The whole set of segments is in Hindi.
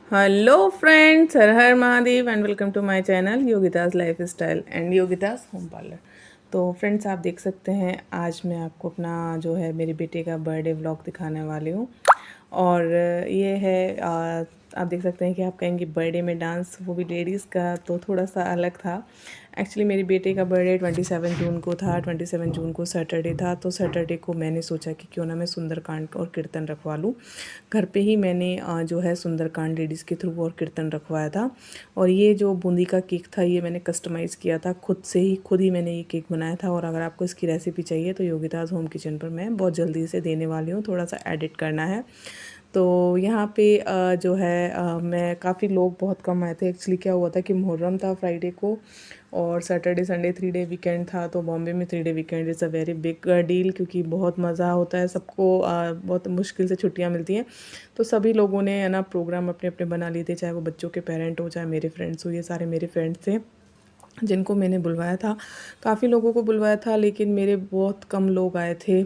हेलो फ्रेंड्स, हर हर Mahadev and welcome to my channel Yogita's lifestyle and Yogita's home parlour. तो फ्रेंड्स, आप देख सकते हैं आज मैं आपको अपना जो है मेरे बेटे का बर्थडे व्लॉग दिखाने वाली हूँ। और ये है आप देख सकते हैं कि आप कहेंगे बर्थडे में डांस, वो भी लेडीज़ का, तो थोड़ा सा अलग था। एक्चुअली मेरे बेटे का बर्थडे 27 जून को था। 27 जून को सैटरडे था, तो सैटरडे को मैंने सोचा कि क्यों ना मैं सुंदरकांड और कीर्तन रखवा लूँ। घर पे ही मैंने जो है सुंदरकांड लेडीज़ के थ्रू और कीर्तन रखवाया था। और ये जो बूंदी का केक था, ये मैंने कस्टमाइज़ किया था खुद से ही, खुद ही मैंने ये केक बनाया था। और अगर आपको इसकी रेसिपी चाहिए तो योगिताज होम किचन पर मैं बहुत जल्दी से देने वाली हूँ, थोड़ा सा एडिट करना है। तो यहाँ पे जो है मैं काफ़ी लोग बहुत कम आए थे। एक्चुअली क्या हुआ था कि मुहर्रम था फ्राइडे को, और सैटरडे संडे 3 डे वीकेंड था। तो बॉम्बे में 3 day weekend is a very big deal, क्योंकि बहुत मज़ा होता है सबको, बहुत मुश्किल से छुट्टियाँ मिलती हैं। तो सभी लोगों ने है ना प्रोग्राम अपने अपने बना लिए थे, चाहे वो बच्चों के पेरेंट हो, चाहे मेरे फ्रेंड्स हो। ये सारे मेरे फ्रेंड्स थे जिनको मैंने बुलवाया था। काफ़ी लोगों को बुलवाया था, लेकिन मेरे बहुत कम लोग आए थे।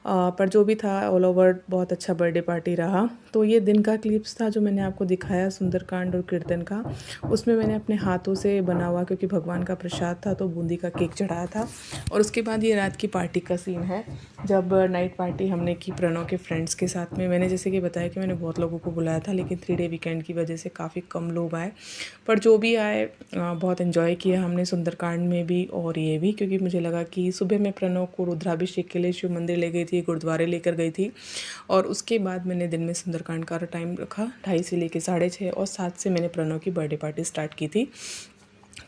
पर जो भी था, ऑल ओवर बहुत अच्छा बर्थडे पार्टी रहा। तो ये दिन का क्लिप्स था जो मैंने आपको दिखाया सुंदरकांड और कीर्तन का। उसमें मैंने अपने हाथों से बना हुआ, क्योंकि भगवान का प्रसाद था, तो बूंदी का केक चढ़ाया था। और उसके बाद ये रात की पार्टी का सीन है, जब नाइट पार्टी हमने की प्रणव के फ्रेंड्स के साथ में। मैंने जैसे कि बताया कि मैंने बहुत लोगों को बुलाया था, लेकिन 3 डे वीकेंड की वजह से काफ़ी कम लोग आए। पर जो भी आए बहुत इन्जॉय किया हमने सुंदरकांड में भी और ये भी, क्योंकि मुझे लगा कि सुबह मैं प्रणव को रुद्राभिषेक के लिए शिव मंदिर ले गई थी, गुरुद्वारे लेकर गई थी। और उसके बाद मैंने दिन में सुंदरकांड का टाइम रखा 2:30 से लेकर 6:30, और 7 से मैंने प्रणव की बर्थडे पार्टी स्टार्ट की थी।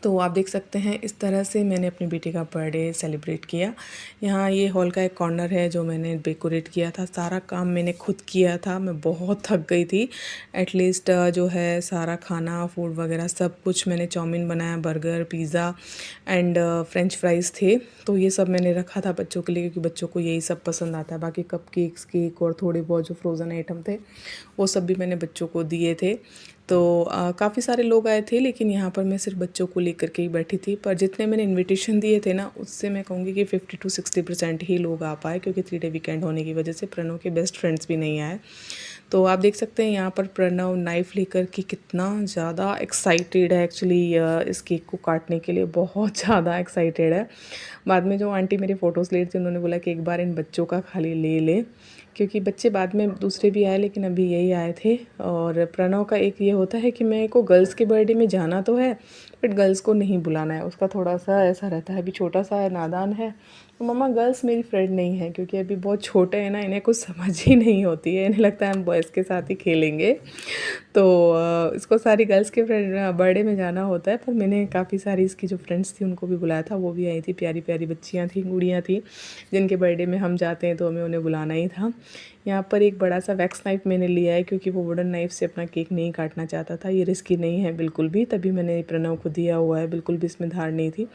तो आप देख सकते हैं इस तरह से मैंने अपने बेटे का बर्थडे सेलिब्रेट किया। यहाँ ये हॉल का एक कॉर्नर है जो मैंने डेकोरेट किया था। सारा काम मैंने खुद किया था, मैं बहुत थक गई थी। एटलीस्ट जो है सारा खाना, फूड वगैरह सब कुछ मैंने, चाउमीन बनाया, burger, pizza and French fries थे। तो ये सब मैंने रखा था बच्चों के लिए, क्योंकि बच्चों को यही सब पसंद आता है। बाकी कप केक्स, केक और थोड़े बहुत जो फ्रोज़न आइटम थे, वो सब भी मैंने बच्चों को दिए थे। तो काफ़ी सारे लोग आए थे, लेकिन यहाँ पर मैं सिर्फ बच्चों को लेकर के ही बैठी थी। पर जितने मैंने इनविटेशन दिए थे ना, उससे मैं कहूँगी कि 50 to 60% ही लोग आ पाए, क्योंकि 3 डे वीकेंड होने की वजह से प्रणव के बेस्ट फ्रेंड्स भी नहीं आए। तो आप देख सकते हैं यहाँ पर प्रणव नाइफ़ लेकर के कितना ज़्यादा एक्साइटेड है। एक्चुअली इस केक को काटने के लिए बहुत ज़्यादा एक्साइटेड है। बाद में जो आंटी मेरी फ़ोटोज़ ले रही थी, उन्होंने बोला कि एक बार इन बच्चों का खाली ले ले, क्योंकि बच्चे बाद में दूसरे भी आए, लेकिन अभी यही आए थे। और प्रणव का एक ये होता है कि मेरे को गर्ल्स के बर्थडे में जाना तो है, बट गर्ल्स को नहीं बुलाना है। उसका थोड़ा सा ऐसा रहता है, अभी छोटा सा है, नादान है। तो मम्मा गर्ल्स मेरी फ्रेंड नहीं है, क्योंकि अभी बहुत छोटे हैं ना, इन्हें कुछ समझ ही नहीं होती है। इन्हें लगता है हम बॉयज़ के साथ ही खेलेंगे। तो इसको सारी गर्ल्स के फ्रेंड बर्थडे में जाना होता है। पर मैंने काफ़ी सारी इसकी जो फ्रेंड्स थी उनको भी बुलाया था, वो भी आई थी। प्यारी प्यारी बच्चियाँ थी, गुड़ियाँ थी, जिनके बर्थडे में हम जाते हैं तो हमें उन्हें बुलाना ही था। यहाँ पर एक बड़ा सा वैक्स नाइफ़ मैंने लिया है, क्योंकि वो वुडन नाइफ़ से अपना केक नहीं काटना चाहता था। ये रिस्की नहीं है बिल्कुल भी, तभी मैंने प्रणव को दिया हुआ है, बिल्कुल भी इसमें धार नहीं थी।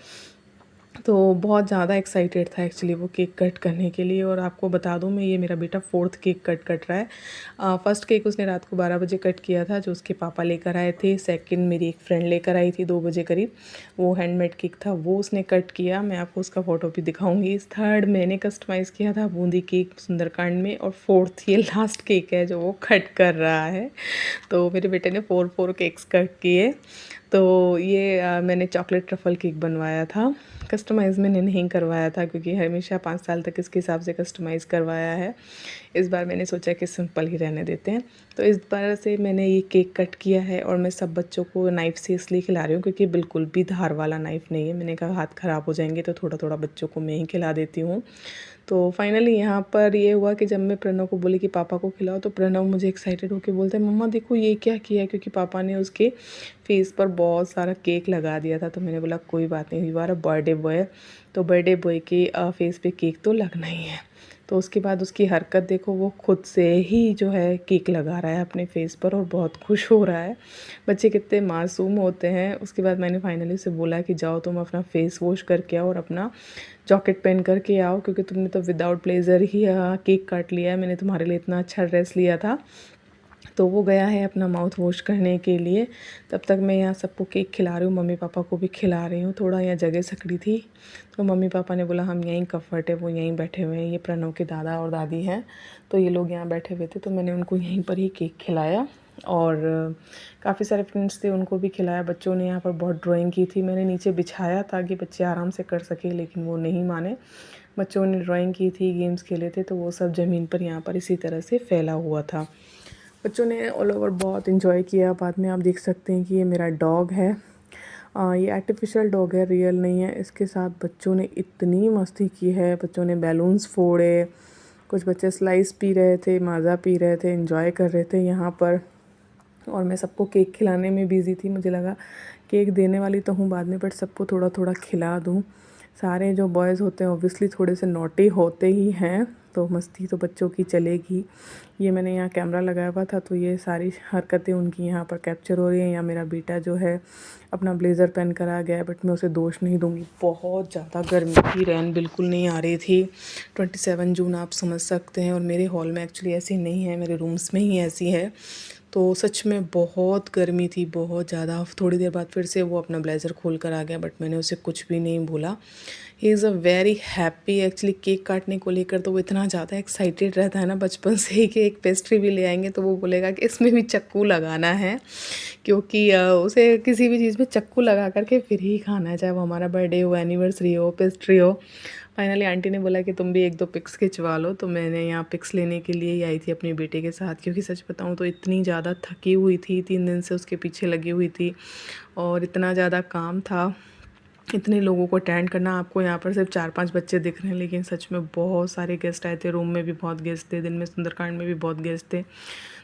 तो बहुत ज़्यादा एक्साइटेड था एक्चुअली वो केक कट करने के लिए। और आपको बता दूं, मैं, ये मेरा बेटा 4th केक कट रहा है। फर्स्ट केक उसने रात को 12 बजे कट किया था, जो उसके पापा लेकर आए थे। सेकंड मेरी एक फ्रेंड लेकर आई थी 2 बजे करीब, वो हैंडमेड केक था, वो उसने कट किया। मैं आपको उसका फ़ोटो भी दिखाऊंगी। थर्ड मैंने कस्टमाइज़ किया था बूंदी केक सुंदरकांड में। और 4th ये लास्ट केक है जो वो कट कर रहा है। तो मेरे बेटे ने 4 केक्स कट किए। तो ये मैंने चॉकलेट ट्रफ़ल केक बनवाया था। कस्टमाइज़ मैंने नहीं करवाया था, क्योंकि हमेशा 5 साल तक इसके हिसाब से कस्टमाइज़ करवाया है। इस बार मैंने सोचा कि सिंपल ही रहने देते हैं। तो इस बार से मैंने ये केक कट किया है, और मैं सब बच्चों को नाइफ़ से इसलिए खिला रही हूँ क्योंकि बिल्कुल भी धार वाला नाइफ़ नहीं है। मैंने कहा हाथ ख़राब हो जाएंगे, तो थोड़ा थोड़ा बच्चों को मैं ही खिला देती हूँ। तो फाइनली यहाँ पर ये हुआ कि जब मैं प्रणव को बोली कि पापा को खिलाओ, तो प्रणव मुझे एक्साइटेड होकर बोलते हैं, मम्मा देखो ये क्या किया है, क्योंकि पापा ने उसके फेस पर बहुत सारा केक लगा दिया था। तो मैंने बोला कोई बात नहीं, you are a birthday boy, तो बर्थडे बॉय के फेस पे केक तो लगना ही है। तो उसके बाद उसकी हरकत देखो, वो खुद से ही जो है केक लगा रहा है अपने फेस पर, और बहुत खुश हो रहा है। बच्चे कितने मासूम होते हैं। उसके बाद मैंने फाइनली उसे बोला कि जाओ तुम अपना फेस वॉश करके आओ और अपना जॉकेट पहन करके आओ, क्योंकि तुमने तो विदाउट ब्लेज़र ही केक काट लिया है। मैंने तुम्हारे लिए इतना अच्छा ड्रेस लिया था। तो वो गया है अपना माउथ वॉश करने के लिए। तब तक मैं यहाँ सबको केक खिला रही हूँ, मम्मी पापा को भी खिला रही हूँ। थोड़ा यहाँ जगह सकड़ी थी, तो मम्मी पापा ने बोला हम यहीं कम्फर्ट है, वो यहीं बैठे हुए हैं। ये प्रणव के दादा और दादी हैं, तो ये लोग यहाँ बैठे हुए थे, तो मैंने उनको यहीं पर ही केक खिलाया। और काफ़ी सारे फ्रेंड्स थे, उनको भी खिलाया। बच्चों ने यहाँ पर बहुत ड्राइंग की थी। मैंने नीचे बिछाया था कि बच्चे आराम से कर सके, लेकिन वो नहीं माने। बच्चों ने ड्राइंग की थी, गेम्स खेले थे, तो वो सब ज़मीन पर यहाँ पर इसी तरह से फैला हुआ था। बच्चों ने ऑल ओवर बहुत इन्जॉय किया। बाद में आप देख सकते हैं कि ये मेरा डॉग है। ये आर्टिफिशियल डॉग है, रियल नहीं है। इसके साथ बच्चों ने इतनी मस्ती की है। बच्चों ने बैलून्स फोड़े, कुछ बच्चे स्लाइस पी रहे थे, माज़ा पी रहे थे, एंजॉय कर रहे थे यहाँ पर। और मैं सबको केक खिलाने में बिज़ी थी। मुझे लगा केक देने वाली तो हूँ बाद में, बट सबको थोड़ा थोड़ा खिला दूँ। सारे जो बॉयज़ होते हैं ऑब्वियसली थोड़े से नॉटी होते ही हैं, तो मस्ती तो बच्चों की चलेगी। ये मैंने यहाँ कैमरा लगाया हुआ था, तो ये सारी हरकतें उनकी यहाँ पर कैप्चर हो रही हैं। या मेरा बेटा जो है अपना ब्लेज़र पहन कर आ गया है, बट मैं उसे दोष नहीं दूँगी। बहुत ज़्यादा गर्मी थी, रैन बिल्कुल नहीं आ रही थी। 27 जून आप समझ सकते हैं। और मेरे हॉल में एक्चुअली ऐसी नहीं है, मेरे रूम्स में ही ऐसी है। तो सच में बहुत गर्मी थी, बहुत ज़्यादा। थोड़ी देर बाद फिर से वो अपना ब्लेज़र खोल कर आ गया, बट मैंने उसे कुछ भी नहीं बोला। He is a very happy. Actually cake काटने को लेकर तो वो इतना ज़्यादा एक्साइटेड रहता है ना बचपन से ही, कि एक पेस्ट्री भी ले आएंगे तो वो बोलेगा कि इसमें भी चक्कू लगाना है, क्योंकि उसे किसी भी चीज़ में चक्कू लगा करके फिर ही खाना है, चाहे वो हमारा बर्थडे हो, एनिवर्सरी हो, पेस्ट्री हो। फाइनली आंटी ने बोला कि तुम भी 1-2 पिक्स खिंचवा लो, तो मैंने यहाँ पिक्स लेने के लिए ही आई थी अपने बेटे के साथ। क्योंकि सच बताऊँ तो इतनी ज़्यादा थकी हुई थी, 3 दिन से उसके पीछे लगी हुई थी और इतना ज़्यादा काम था, इतने लोगों को अटेंड करना। आपको यहाँ पर सिर्फ 4-5 बच्चे दिख रहे हैं, लेकिन सच में बहुत सारे गेस्ट आए थे। रूम में भी बहुत गेस्ट थे, दिन में सुंदरकांड में भी बहुत गेस्ट थे,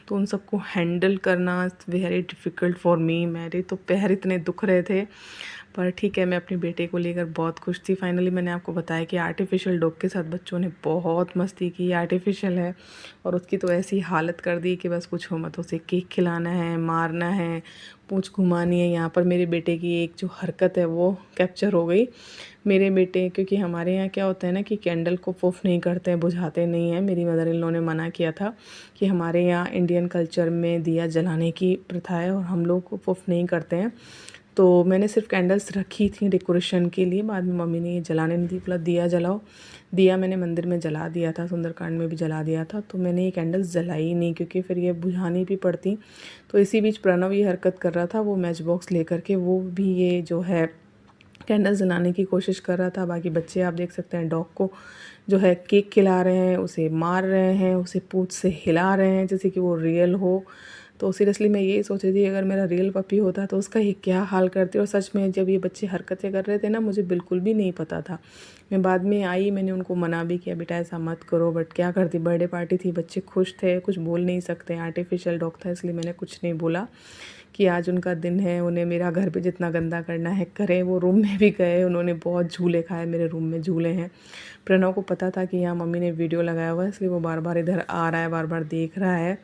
तो उन सबको हैंडल करना वेरी डिफ़िकल्ट फॉर मी। मेरे तो पैर इतने दुख रहे थे, पर ठीक है, मैं अपने बेटे को लेकर बहुत खुश थी। फाइनली मैंने आपको बताया कि आर्टिफिशियल डॉग के साथ बच्चों ने बहुत मस्ती की। आर्टिफिशियल है और उसकी तो ऐसी हालत कर दी कि बस पूछो मत। उसे केक खिलाना है, मारना है, पूँछ घुमानी है। यहाँ पर मेरे बेटे की एक जो हरकत है वो कैप्चर हो गई। मेरे बेटे, क्योंकि हमारे यहाँ क्या होता है ना कि कैंडल को पुफ नहीं करते हैं, बुझाते नहीं हैं। मेरी मदर इन लॉ ने मना किया था कि हमारे यहाँ इंडियन कल्चर में दिया जलाने की प्रथा है और हम लोग पुफ नहीं करते हैं। तो मैंने सिर्फ कैंडल्स रखी थी डेकोरेशन के लिए। बाद में मम्मी ने ये जलाने नहीं दी, बोला दिया जलाओ। दिया मैंने मंदिर में जला दिया था, सुंदरकांड में भी जला दिया था, तो मैंने ये कैंडल्स जलाई नहीं, क्योंकि फिर ये बुझानी भी पड़ती। तो इसी बीच प्रणव ये हरकत कर रहा था, वो मैच बॉक्स लेकर के वो भी ये जो है कैंडल्स जलाने की कोशिश कर रहा था। बाकी बच्चे आप देख सकते हैं डॉग को जो है केक खिला रहे हैं, उसे मार रहे हैं, उसे पूँछ से हिला रहे हैं जैसे कि वो रियल हो। तो सीरियसली मैं यही सोच रही थी अगर मेरा रियल पपी होता तो उसका ये क्या हाल करते। और सच में जब ये बच्चे हरकतें कर रहे थे ना, मुझे बिल्कुल भी नहीं पता था। मैं बाद में आई, मैंने उनको मना भी किया, बेटा ऐसा मत करो, बट क्या करती, बर्थडे पार्टी थी, बच्चे खुश थे, कुछ बोल नहीं सकते। आर्टिफिशियल डॉग था, इसलिए मैंने कुछ नहीं बोला कि आज उनका दिन है, उन्हें मेरा घर पे जितना गंदा करना है करें। वो रूम में भी गए, उन्होंने बहुत झूले खाए, मेरे रूम में झूले हैं। प्रणव को पता था कि यहाँ मम्मी ने वीडियो लगाया हुआ है, इसलिए वो बार बार इधर आ रहा है, बार बार देख रहा है।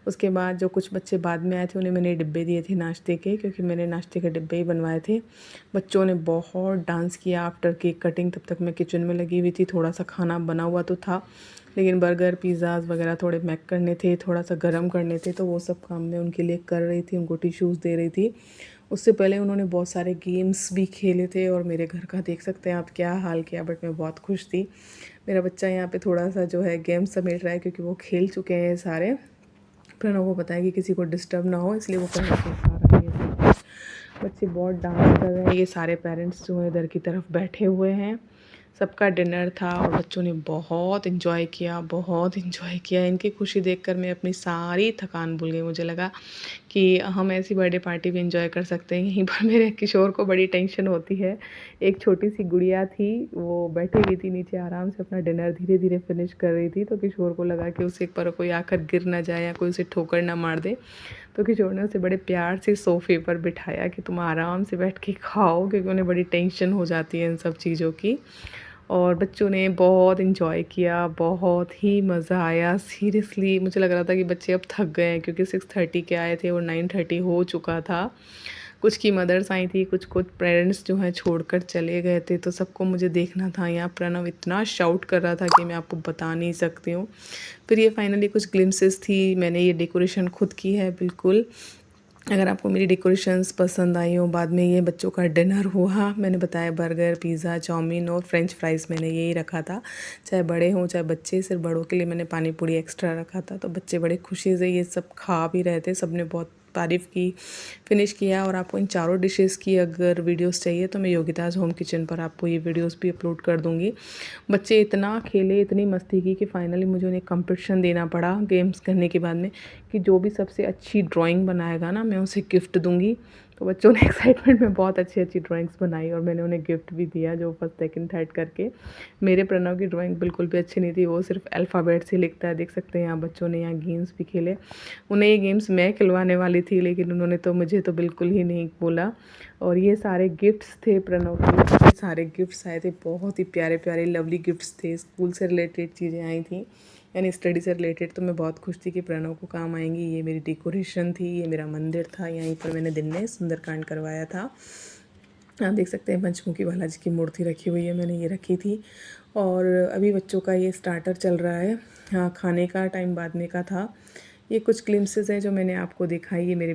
उसके बाद जो कुछ बच्चे बाद में आए थे उन्हें मैंने डिब्बे दिए थे नाश्ते के, क्योंकि मैंने नाश्ते के डिब्बे ही बनवाए थे। बच्चों ने बहुत डांस किया आफ्टर केक कटिंग। तब तक मैं किचन में लगी हुई थी, थोड़ा सा खाना बना हुआ तो था, लेकिन बर्गर पिज़्ज़ाज़ वगैरह थोड़े मैक करने थे, थोड़ा सा गर्म करने थे, तो वो सब काम मैं उनके लिए कर रही थी, उनको टिश्यूज़ दे रही थी। उससे पहले उन्होंने बहुत सारे गेम्स भी खेले थे और मेरे घर का देख सकते हैं आप क्या हाल किया, बट मैं बहुत खुश थी। मेरा बच्चा यहाँ पे थोड़ा सा जो है गेम समेट रहा है, क्योंकि वो खेल चुके हैं सारे। प्रणव को पता है कि किसी को डिस्टर्ब ना हो, इसलिए वो कर रहा है। बच्चे बहुत डांस कर रहे हैं। ये सारे पेरेंट्स जो है इधर की तरफ बैठे हुए हैं। सबका डिनर था और बच्चों ने बहुत इन्जॉय किया, बहुत इन्जॉय किया। इनकी खुशी देखकर मैं अपनी सारी थकान भूल गई। मुझे लगा कि हम ऐसी बर्थडे पार्टी भी इन्जॉय कर सकते हैं। यहीं पर मेरे किशोर को बड़ी टेंशन होती है। एक छोटी सी गुड़िया थी, वो बैठी हुई थी नीचे आराम से अपना डिनर धीरे धीरे फिनिश कर रही थी, तो किशोर को लगा कि उसे पर कोई आकर गिर ना जाए या कोई उसे ठोकर ना मार दे। तो किशोर ने उसे बड़े प्यार से सोफ़े पर बिठाया कि तुम आराम से बैठ के खाओ, क्योंकि उन्हें बड़ी टेंशन हो जाती है इन सब चीज़ों की। और बच्चों ने बहुत इन्जॉय किया, बहुत ही मज़ा आया। सीरियसली मुझे लग रहा था कि बच्चे अब थक गए हैं, क्योंकि 6:30 के आए थे और 9:30 हो चुका था। कुछ की मदर्स आई थी, कुछ पेरेंट्स जो हैं छोड़कर चले गए थे, तो सबको मुझे देखना था। यहाँ प्रणव इतना शाउट कर रहा था कि मैं आपको बता नहीं सकती हूँ। फिर ये फाइनली कुछ ग्लिम्सेस थी। मैंने ये डेकोरेशन खुद की है बिल्कुल। अगर आपको मेरी डेकोरेशंस पसंद आई हो, बाद में ये बच्चों का डिनर हुआ। मैंने बताया बर्गर, पिज़्ज़ा, चाउमीन और फ्रेंच फ्राइज़ मैंने यही रखा था। चाहे बड़े हों चाहे बच्चे, सिर्फ बड़ों के लिए मैंने पानी पूरी एक्स्ट्रा रखा था। तो बच्चे बड़े खुशी से ये सब खा भी रहे थे, सबने बहुत तारीफ़ की, फिनिश किया। और आपको इन चारों डिशेस की अगर वीडियोस चाहिए तो मैं योगिताज़ होम किचन पर आपको ये वीडियोस भी अपलोड कर दूँगी। बच्चे इतना खेले, इतनी मस्ती की कि फाइनली मुझे उन्हें कंपटीशन देना पड़ा गेम्स करने के बाद में, कि जो भी सबसे अच्छी ड्राइंग बनाएगा ना, मैं उसे गिफ्ट दूँगी। तो बच्चों ने एक्साइटमेंट में बहुत अच्छी अच्छी ड्राइंग्स बनाई और मैंने उन्हें गिफ्ट भी दिया, जो फर्स्ट सेकंड थर्ड करके। मेरे प्रणव की ड्राइंग बिल्कुल भी अच्छी नहीं थी, वो सिर्फ अल्फ़ाबेट से लिखता है। देख सकते हैं यहाँ बच्चों ने यहाँ गेम्स भी खेले। उन्हें ये गेम्स मैं खिलवाने वाली थी, लेकिन उन्होंने तो मुझे तो बिल्कुल ही नहीं बोला। और ये सारे गिफ्ट्स थे प्रणव के, सारे गिफ्ट्स आए थे, बहुत ही प्यारे प्यारे लवली गिफ्ट्स थे। स्कूल से रिलेटेड चीज़ें आई थी, यानी स्टडी से रिलेटेड। तो मैं बहुत खुश थी कि प्रणव को काम आएंगी। ये मेरी डेकोरेशन थी, ये मेरा मंदिर था, यहीं पर मैंने दिन में सुंदरकांड करवाया था। आप देख सकते हैं पंचमुखी बालाजी की मूर्ति रखी हुई है, मैंने ये रखी थी। और अभी बच्चों का ये स्टार्टर चल रहा है। हाँ, खाने का टाइम बाद में का था। ये कुछ ग्लिम्सेस है जो मैंने आपको दिखाई। ये मेरे